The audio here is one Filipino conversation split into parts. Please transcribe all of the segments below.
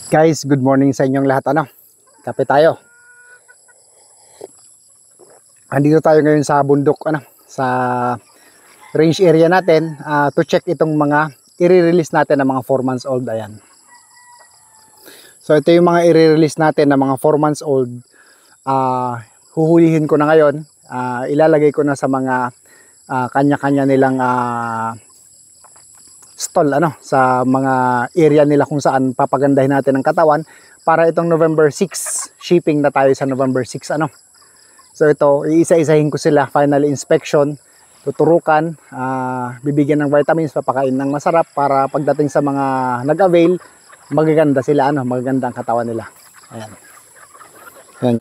Guys, good morning sa inyong lahat. Kape tayo. Andito tayo ngayon sa bundok, sa range area natin to check itong mga i-release natin ng mga 4 months old. Ayan. So ito yung mga i-release natin ng mga 4 months old. Huhulihin ko na ngayon. Ilalagay ko na sa mga kanya-kanya nilang stall sa mga area nila kung saan papagandahin natin ang katawan para itong November 6 shipping na tayo sa November 6 So ito, iisa-isahin ko sila, final inspection, tuturukan, bibigyan ng vitamins, papakain ng masarap para pagdating sa mga nag-avail, magaganda sila, magaganda ang katawan nila. Ayan. Ayan.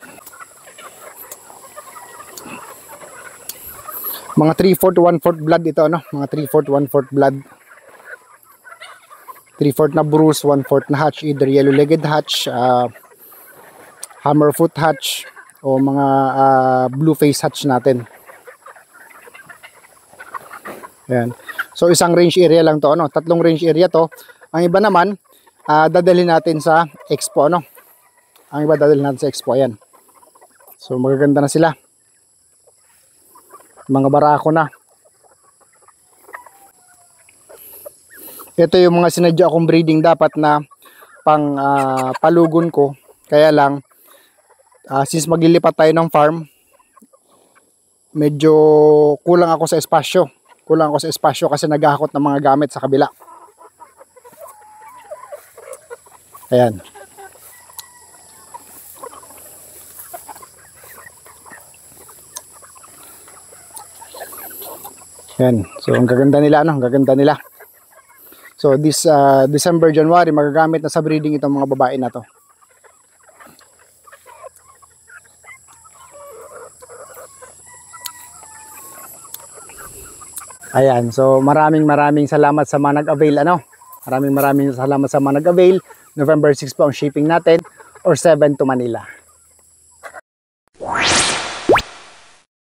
Mga 3/4 1/4 blood ito, mga 3/4 1/4 blood. 3/4 na bruise, 1/4 na hatch, either yellow-legged hatch, hammerfoot hatch, o mga blue face hatch natin. Ayan. So isang range area lang to, tatlong range area to. Ang iba naman, dadalhin natin sa expo, Ang iba dadalhin natin sa expo, ayan. So magaganda na sila. Mga barako na. Ito yung mga sinadya akong breeding dapat na pang palugon ko. Kaya lang, since maglilipat tayo ng farm, medyo kulang ako sa espasyo. Kulang ako sa espasyo kasi naghahakot ng mga gamit sa kabila. Ayan. Ayan. So ang gaganda nila, Ang gaganda nila. So this December, January, magagamit na sa breeding itong mga babae na to. Ayan, so maraming salamat sa mga nag-avail, Maraming salamat sa mga nag-avail. November 6 po ang shipping natin, or 7 to Manila.